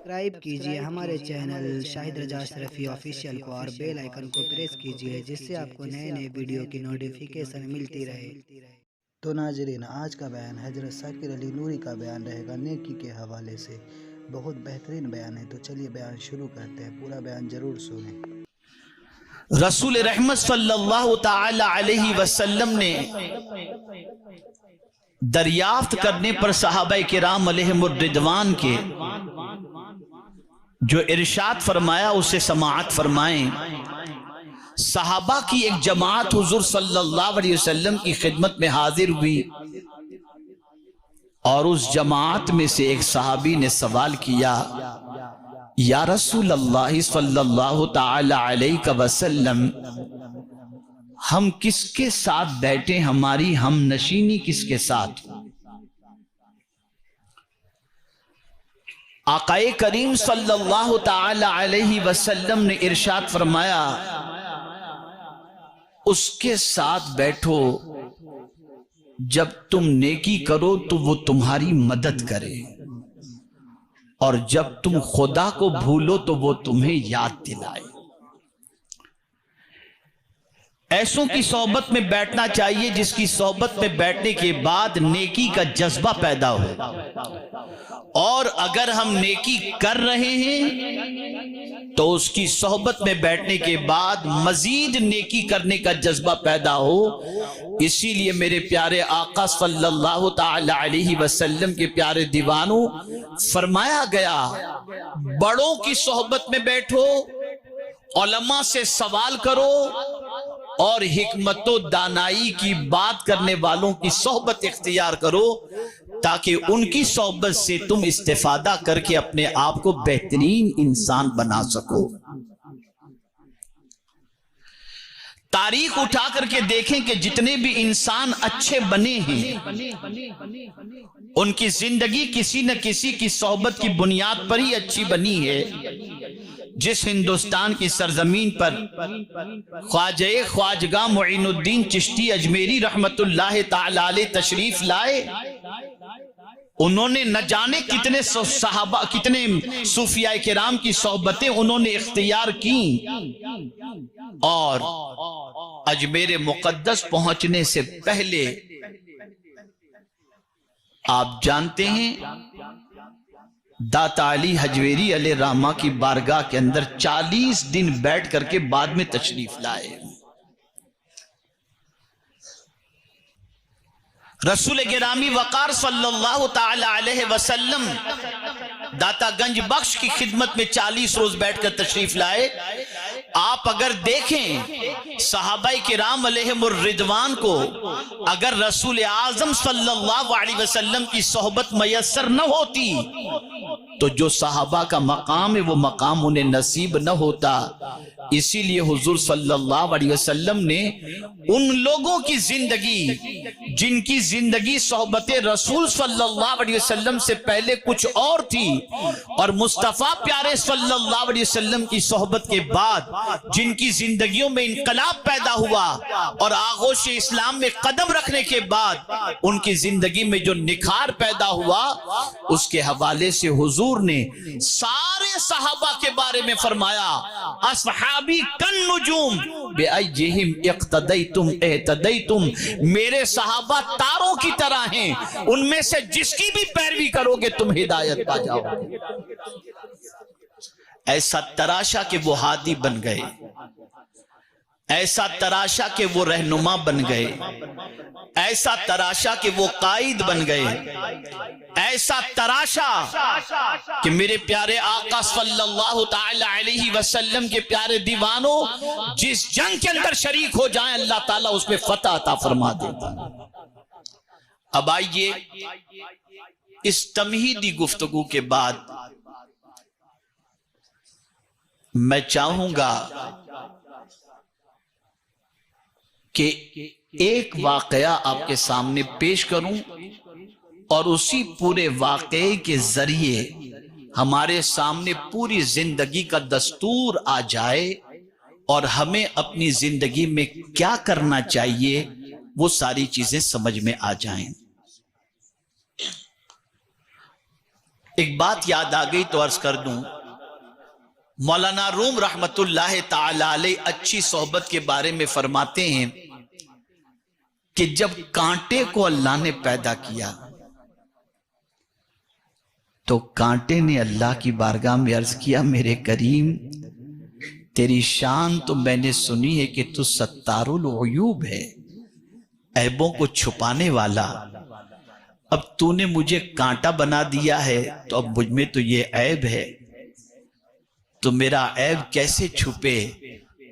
Subscribe کیجئے ہمارے channel شاہد رجا اشرفی آفیشیل کو اور بیل آئیکن کو پریس کیجئے جس سے آپ کو نئے نئے ویڈیو کی نوٹیفیکیشن ملتی رہے۔ تو ناظرین، آج کا بیان حضرت ثاقب علی نوری کا بیان رہے گا نیکی کے حوالے سے۔ بہت بہترین بیان ہے، تو چلیے بیان شروع کرتے ہیں، پورا بیان ضرور سنیں۔ رسول رحمت صلی اللہ تعالی علیہ وسلم نے دریافت کرنے پر صحابہ کرام علیہم الرضوان کے جو ارشاد فرمایا اسے سماعت فرمائیں۔ صحابہ کی ایک جماعت حضور صلی اللہ علیہ وسلم کی خدمت میں حاضر ہوئی اور اس جماعت میں سے ایک صحابی نے سوال کیا، یا رسول اللہ صلی اللہ تعالی علیہ وسلم، ہم کس کے ساتھ بیٹھیں، ہماری ہم نشینی کس کے ساتھ؟ آقا کریم صلی اللہ تعالی علیہ وسلم نے ارشاد فرمایا، اس کے ساتھ بیٹھو جب تم نیکی کرو تو وہ تمہاری مدد کرے، اور جب تم خدا کو بھولو تو وہ تمہیں یاد دلائے۔ ایسوں کی صحبت میں بیٹھنا چاہیے جس کی صحبت میں بیٹھنے کے بعد نیکی کا جذبہ پیدا ہو، اور اگر ہم نیکی کر رہے ہیں تو اس کی صحبت میں بیٹھنے کے بعد مزید نیکی کرنے کا جذبہ پیدا ہو۔ اسی لیے میرے پیارے آقا صلی اللہ تعالی علیہ وسلم کے پیارے دیوانوں، فرمایا گیا بڑوں کی صحبت میں بیٹھو، علماء سے سوال کرو، اور حکمت و دانائی کی بات کرنے والوں کی صحبت اختیار کرو، تاکہ ان کی صحبت سے تم استفادہ کر کے اپنے آپ کو بہترین انسان بنا سکو۔ تاریخ اٹھا کر کے دیکھیں کہ جتنے بھی انسان اچھے بنے ہیں ان کی زندگی کسی نہ کسی کی صحبت کی بنیاد پر ہی اچھی بنی ہے۔ جس ہندوستان کی سرزمین پر خواجہ خواجگاہ معین الدین چشتی اجمیری رحمت اللہ تعالی علیہ تشریف لائے، انہوں نے نہ جانے کتنے صحابہ، کتنے صوفیاء کرام کی صحبتیں انہوں نے اختیار کی، اور اجمیر مقدس پہنچنے سے پہلے آپ جانتے ہیں داتا علی حجویری علیہ رحمہ کی بارگاہ کے اندر 40 دن بیٹھ کر کے بعد میں تشریف لائے۔ رسول گرامی وقار صلی اللہ تعالی علیہ وسلم داتا گنج بخش کی خدمت میں 40 روز بیٹھ کر تشریف لائے۔ آپ اگر دیکھیں صحابہ کرام علیہم الرضوان کو اگر رسول اعظم صلی اللہ علیہ وسلم کی صحبت میسر نہ ہوتی تو جو صحابہ کا مقام ہے وہ مقام انہیں نصیب نہ ہوتا۔ اسی لیے حضور صلی اللہ علیہ وسلم نے ان لوگوں کی زندگی جن کی زندگی صحبت رسول صلی اللہ علیہ وسلم سے پہلے کچھ اور تھی، اور مصطفیٰ پیارے صلی اللہ علیہ وسلم کی صحبت کے بعد جن کی زندگیوں میں انقلاب پیدا ہوا اور آغوش اسلام میں قدم رکھنے کے بعد ان کی زندگی میں جو نکھار پیدا ہوا، اس کے حوالے سے حضور نے سارے صحابہ کے بارے میں فرمایا، اصحابی کن نجوم بأیہم اقتدیتم اہتدیتم، میرے صحابہ تاروں کی طرح ہیں، ان میں سے جس کی بھی پیروی کرو گے تم ہدایت پا جاؤ گے۔ ایسا تراشا کہ وہ ہادی بن گئے، ایسا تراشا کہ وہ رہنما بن گئے، ایسا تراشا کہ وہ قائد بن گئے، ایسا تراشا کہ میرے پیارے آقا صلی اللہ تعالی علیہ وسلم کے پیارے دیوانوں جس جنگ کے اندر شریک ہو جائیں اللہ تعالیٰ اس میں فتح عطا فرما دیتا۔ اب آئیے اس تمہیدی گفتگو کے بعد میں چاہوں گا کہ ایک واقعہ آپ کے سامنے پیش کروں، اور اسی پورے واقعے کے ذریعے ہمارے سامنے پوری زندگی کا دستور آ جائے، اور ہمیں اپنی زندگی میں کیا کرنا چاہیے وہ ساری چیزیں سمجھ میں آ جائیں۔ ایک بات یاد آ گئی تو عرض کر دوں، مولانا روم رحمت اللہ تعالی علیہ اچھی صحبت کے بارے میں فرماتے ہیں کہ جب کانٹے کو اللہ نے پیدا کیا تو کانٹے نے اللہ کی بارگاہ میں عرض کیا، میرے کریم تیری شان تو میں نے سنی ہے کہ تو ستار العیوب ہے، عیبوں کو چھپانے والا، اب تو نے مجھے کانٹا بنا دیا ہے تو اب مجھ میں تو یہ عیب ہے، تو میرا عیب کیسے چھپے؟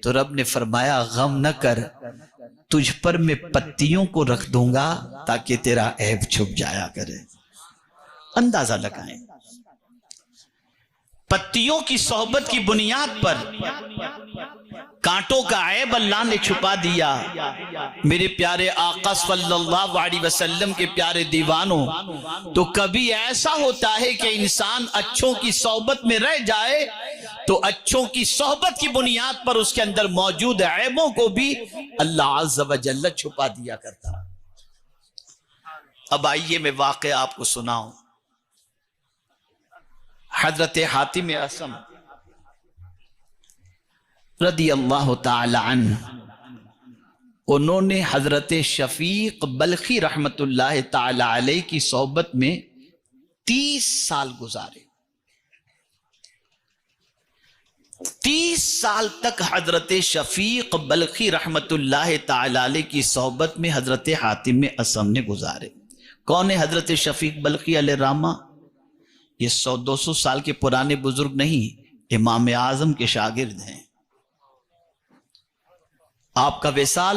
تو رب نے فرمایا غم نہ کر، تجھ پر میں پتیوں کو رکھ دوں گا تاکہ تیرا عیب چھپ جایا کرے۔ اندازہ لگائیں، پتیوں کی صحبت کی بنیاد پر کانٹوں کا عیب اللہ نے چھپا دیا۔ میرے پیارے آقا صلی اللہ علیہ وسلم کے پیارے دیوانوں، تو کبھی ایسا ہوتا ہے کہ انسان اچھوں کی صحبت میں رہ جائے تو اچھوں کی صحبت کی بنیاد پر اس کے اندر موجود عیبوں کو بھی اللہ عز و جل چھپا دیا کرتا۔ اب آئیے میں واقعہ آپ کو سناؤں۔ حضرت حاتم اصم رضی اللہ تعالی عنہ، انہوں نے حضرت شفیق بلخی رحمت اللہ تعالی علیہ کی صحبت میں 30 سال گزارے۔ 30 سال تک حضرت شفیق بلخی رحمت اللہ تعالی علیہ کی صحبت میں حضرت حاتم اصم نے گزارے۔ کون ہے حضرت شفیق بلخی علیہ الرحمہ؟ یہ 100-200 سال کے پرانے بزرگ نہیں، امام اعظم کے شاگرد ہیں۔ آپ کا وصال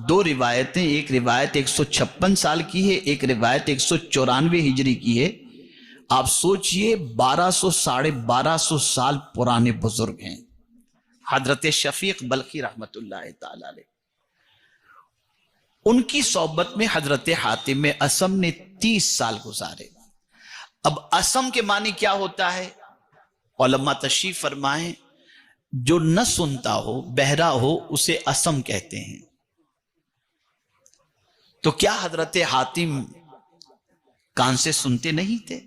2 روایتیں، ایک روایت 156 سال کی ہے، ایک روایت 194 ہجری کی ہے۔ آپ سوچئے 1200 ساڑھے 1200 سال پرانے بزرگ ہیں حضرت شفیق بلخی رحمت اللہ تعالی علیہ۔ ان کی صحبت میں حضرت حاتم اصم نے 30 سال گزارے۔ اب اصم کے معنی کیا ہوتا ہے؟ علماء تشریف فرمائیں، جو نہ سنتا ہو، بہرا ہو، اسے اصم کہتے ہیں۔ تو کیا حضرت حاتم کان سے سنتے نہیں تھے؟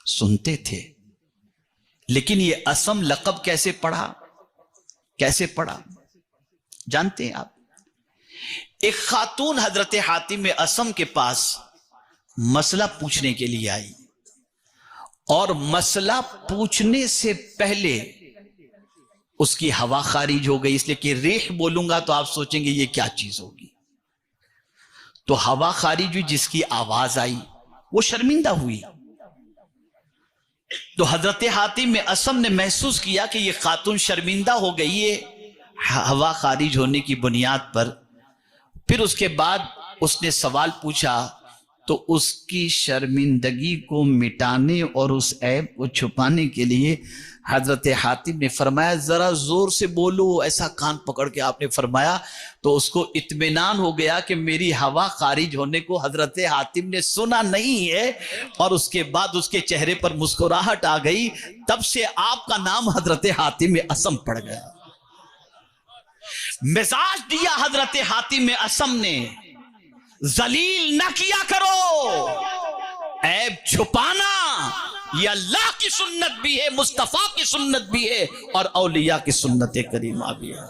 سنتے تھے، لیکن یہ اصم لقب کیسے پڑھا؟ کیسے پڑھا جانتے ہیں آپ؟ ایک خاتون حضرت حاتم اصم کے پاس مسئلہ پوچھنے کے لیے آئی، اور مسئلہ پوچھنے سے پہلے اس کی ہوا خارج ہو گئی، اس لیے کہ ریح بولوں گا تو آپ سوچیں گے یہ کیا چیز ہوگی، تو ہوا خارج ہوئی، جس کی آواز آئی وہ شرمندہ ہوئی۔ تو حضرت حاتم اصم نے محسوس کیا کہ یہ خاتون شرمندہ ہو گئی ہے ہوا خارج ہونے کی بنیاد پر۔ پھر اس کے بعد اس نے سوال پوچھا، تو اس کی شرمندگی کو مٹانے اور اس عیب کو چھپانے کے لیے حضرت حاتم نے فرمایا ذرا زور سے بولو، ایسا کان پکڑ کے آپ نے فرمایا، تو اس کو اطمینان ہو گیا کہ میری ہوا خارج ہونے کو حضرت حاتم نے سنا نہیں ہے، اور اس کے بعد اس کے چہرے پر مسکراہٹ آ گئی۔ تب سے آپ کا نام حضرت حاتم اصم پڑ گیا۔ مزاج دیا حضرت حاتم اصم نے، ذلیل نہ کیا کرو، عیب چھپانا یہ اللہ کی سنت بھی ہے، مصطفیٰ کی سنت بھی ہے، اور اولیاء کی سنت کریمہ بھی ہے۔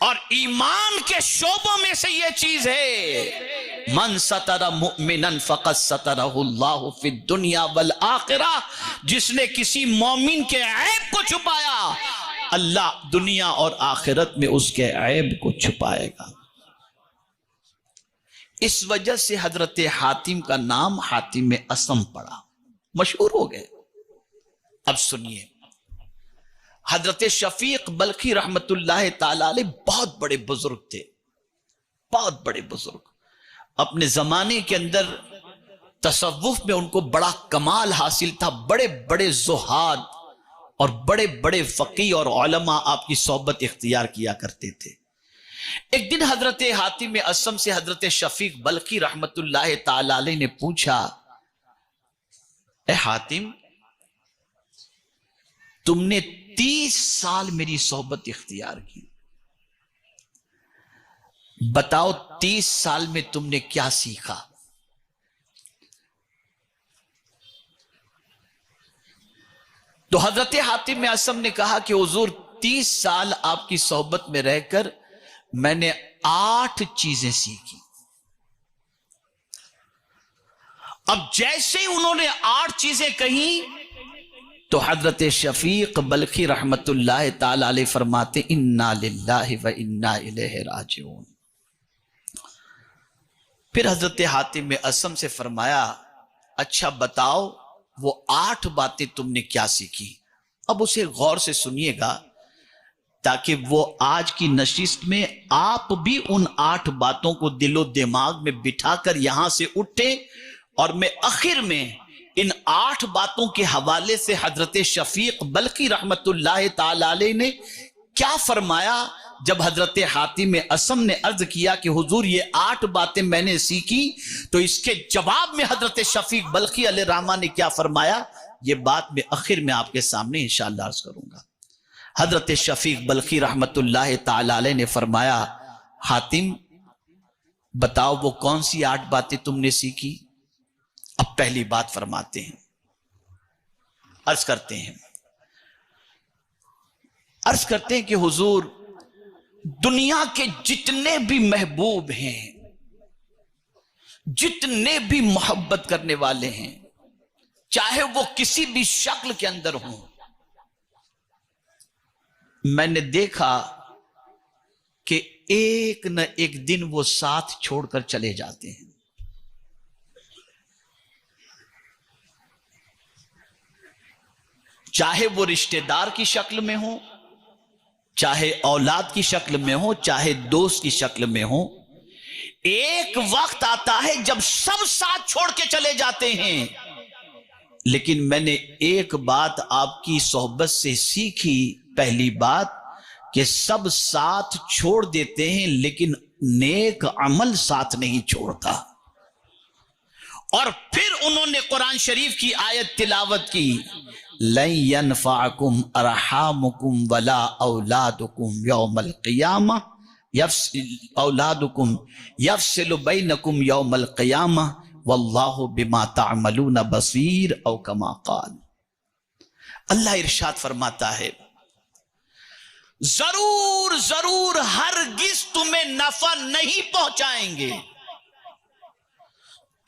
اور ایمان کے شعبوں میں سے یہ چیز ہے، من ستر مؤمنا فقد سترہ اللہ فی الدنیا والآخرہ، جس نے کسی مومن کے عیب کو چھپایا، اللہ دنیا اور آخرت میں اس کے عیب کو چھپائے گا۔ اس وجہ سے حضرت حاتم کا نام حاتم اصم پڑا، مشہور ہو گئے۔ اب سنیے، حضرت شفیق بلخی رحمت اللہ تعالی علیہ بہت بڑے بزرگ تھے، بہت بڑے بزرگ۔ اپنے زمانے کے اندر تصوف میں ان کو بڑا کمال حاصل تھا، بڑے بڑے زہاد اور بڑے بڑے فقیہ اور علماء آپ کی صحبت اختیار کیا کرتے تھے۔ ایک دن حضرت حاتم اصم سے حضرت شفیق بلخی رحمت اللہ تعالی علیہ نے پوچھا، اے حاتم، تم نے 30 سال میری صحبت اختیار کی، بتاؤ 30 سال میں تم نے کیا سیکھا؟ تو حضرت حاتم اسم نے کہا کہ حضور 30 سال آپ کی صحبت میں رہ کر میں نے 8 چیزیں سیکھی. اب جیسے ہی انہوں نے 8 چیزیں کہیں تو حضرت شفیق بلخی رحمت اللہ تعالی علیہ فرماتے انا للہ و انا الیہ راجعون. پھر حضرت حاتم اسم سے فرمایا اچھا بتاؤ وہ 8 باتیں تم نے کیا سیکھی. اب اسے غور سے سنیے گا تاکہ وہ آج کی نشست میں آپ بھی ان 8 باتوں کو دل و دماغ میں بٹھا کر یہاں سے اٹھیں. اور میں آخر میں ان 8 باتوں کے حوالے سے حضرت شفیق بلخی رحمت اللہ تعالی علیہ نے کیا فرمایا جب حضرت حاتم اسم نے عرض کیا کہ حضور یہ 8 باتیں میں نے سیکھی، تو اس کے جواب میں حضرت شفیق بلخی علیہ الرحمہ نے کیا فرمایا یہ بات میں آخر میں آپ کے سامنے انشاءاللہ عرض کروں گا. حضرت شفیق بلخی رحمت اللہ تعالی علیہ نے فرمایا حاتم بتاؤ وہ کون سی 8 باتیں تم نے سیکھی. اب پہلی بات فرماتے ہیں، عرض کرتے ہیں کہ حضور دنیا کے جتنے بھی محبوب ہیں، جتنے بھی محبت کرنے والے ہیں، چاہے وہ کسی بھی شکل کے اندر ہوں، میں نے دیکھا کہ ایک نہ ایک دن وہ ساتھ چھوڑ کر چلے جاتے ہیں. چاہے وہ رشتہ دار کی شکل میں ہو، چاہے اولاد کی شکل میں ہو، چاہے دوست کی شکل میں ہو، ایک وقت آتا ہے جب سب ساتھ چھوڑ کے چلے جاتے ہیں. لیکن میں نے ایک بات آپ کی صحبت سے سیکھی، پہلی بات کہ سب ساتھ چھوڑ دیتے ہیں لیکن نیک عمل ساتھ نہیں چھوڑتا. اور پھر انہوں نے قرآن شریف کی آیت تلاوت کی لن ينفعكم ارحامكم ولا اولادكم يوم القيامه اولادكم يفصل بينكم يوم القيامه والله بما تعملون بصير او كما قال. اللہ ارشاد فرماتا ہے ضرور ہرگز تمہیں نفع نہیں پہنچائیں گے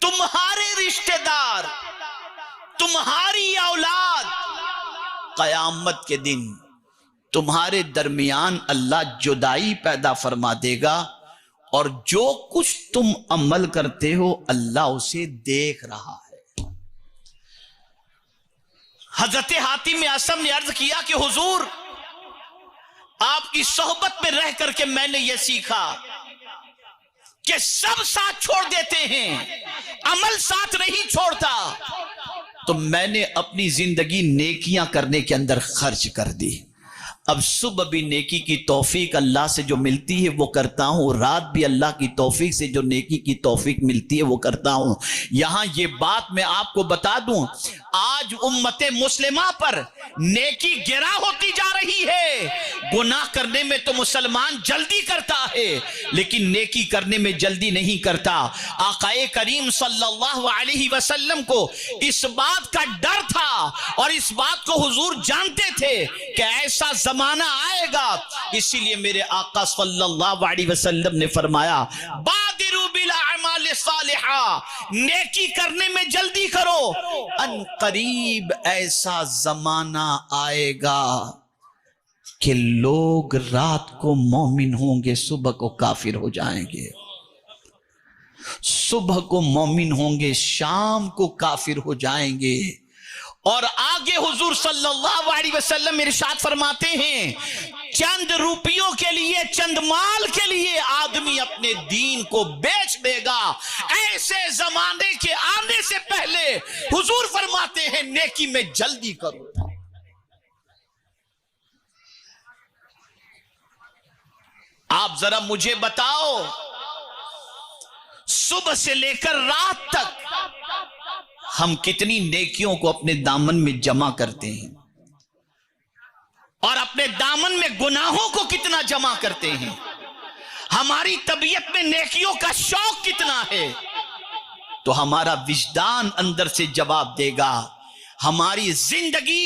تمہارے رشتہ دار، تمہاری اولاد. قیامت کے دن تمہارے درمیان اللہ جدائی پیدا فرما دے گا، اور جو کچھ تم عمل کرتے ہو اللہ اسے دیکھ رہا ہے. حضرت حاتم اسم نے عرض کیا کہ حضور آپ کی صحبت میں رہ کر کے میں نے یہ سیکھا کہ سب ساتھ چھوڑ دیتے ہیں، عمل ساتھ نہیں چھوڑتا. تو میں نے اپنی زندگی نیکیاں کرنے کے اندر خرچ کر دی. اب صبح بھی نیکی کی توفیق اللہ سے جو ملتی ہے وہ کرتا ہوں، رات بھی اللہ کی توفیق سے جو نیکی کی توفیق ملتی ہے وہ کرتا ہوں. یہاں یہ بات میں آپ کو بتا دوں، آج امت مسلمہ پر نیکی گرا ہوتی جا رہی ہے. گناہ کرنے میں تو مسلمان جلدی کرتا ہے لیکن نیکی کرنے میں جلدی نہیں کرتا. آقا کریم صلی اللہ علیہ وسلم کو اس بات کا ڈر تھا اور اس بات کو حضور جانتے تھے کہ ایسا زمانہ آئے گا. اسی لیے میرے آقا صلی اللہ علیہ وسلم نے فرمایا بادروا بالاعمال الصالحہ، نیکی کرنے میں جلدی کرو، ان قریب ایسا زمانہ آئے گا کہ لوگ رات کو مومن ہوں گے، صبح کو کافر ہو جائیں گے، صبح کو مومن ہوں گے، شام کو کافر ہو جائیں گے. اور آگے حضور صلی اللہ علیہ وسلم ارشاد فرماتے ہیں چند روپیوں کے لیے، چند مال کے لیے آدمی اپنے دین کو بیچ دے گا. ایسے زمانے کے آنے سے پہلے حضور فرماتے ہیں نیکی میں جلدی کرو. آپ ذرا مجھے بتاؤ صبح سے لے کر رات تک ہم کتنی نیکیوں کو اپنے دامن میں جمع کرتے ہیں اور اپنے دامن میں گناہوں کو کتنا جمع کرتے ہیں. ہماری طبیعت میں نیکیوں کا شوق کتنا ہے. تو ہمارا وجدان اندر سے جواب دے گا. ہماری زندگی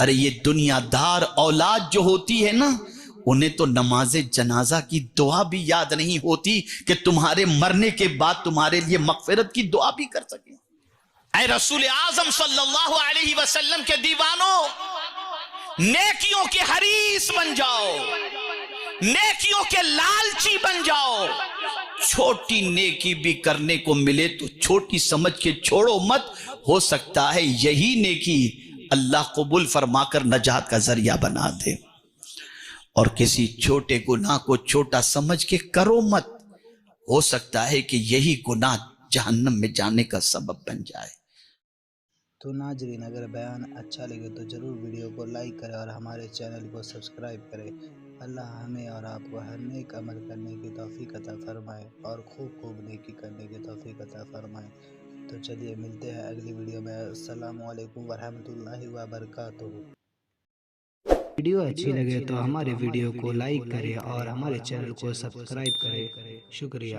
ارے یہ دنیا دار اولاد جو ہوتی ہے نا، انہیں تو نماز جنازہ کی دعا بھی یاد نہیں ہوتی کہ تمہارے مرنے کے بعد تمہارے لیے مغفرت کی دعا بھی کر سکیں۔ اے رسول اعظم صلی اللہ علیہ وسلم کے دیوانوں، نیکیوں کے حریص بن جاؤ، نیکیوں کے لالچی بن جاؤ۔ چھوٹی نیکی بھی کرنے کو ملے تو چھوٹی سمجھ کے چھوڑو مت، ہو سکتا ہے یہی نیکی اللہ قبول فرما کر نجات کا ذریعہ بنا دے۔ اور کسی چھوٹے گناہ کو چھوٹا سمجھ کے کرو مت، ہو سکتا ہے کہ یہی گناہ جہنم میں جانے کا سبب بن جائے۔ تو ناظرین، اگر بیان اچھا لگے تو ضرور ویڈیو کو لائک کریں اور ہمارے چینل کو سبسکرائب کریں۔ اللہ ہمیں اور آپ کو ہر نیک عمل کرنے کی توفیق عطا فرمائے اور خوب نیکی کرنے کی توفیق عطا فرمائے۔ تو چلیے ملتے ہیں اگلی ویڈیو میں۔ السلام علیکم ورحمۃ اللہ وبرکاتہ۔ ویڈیو اچھی لگے تو ہمارے ویڈیو کو لائک کریں اور ہمارے چینل کو سبسکرائب کریں۔ شکریہ۔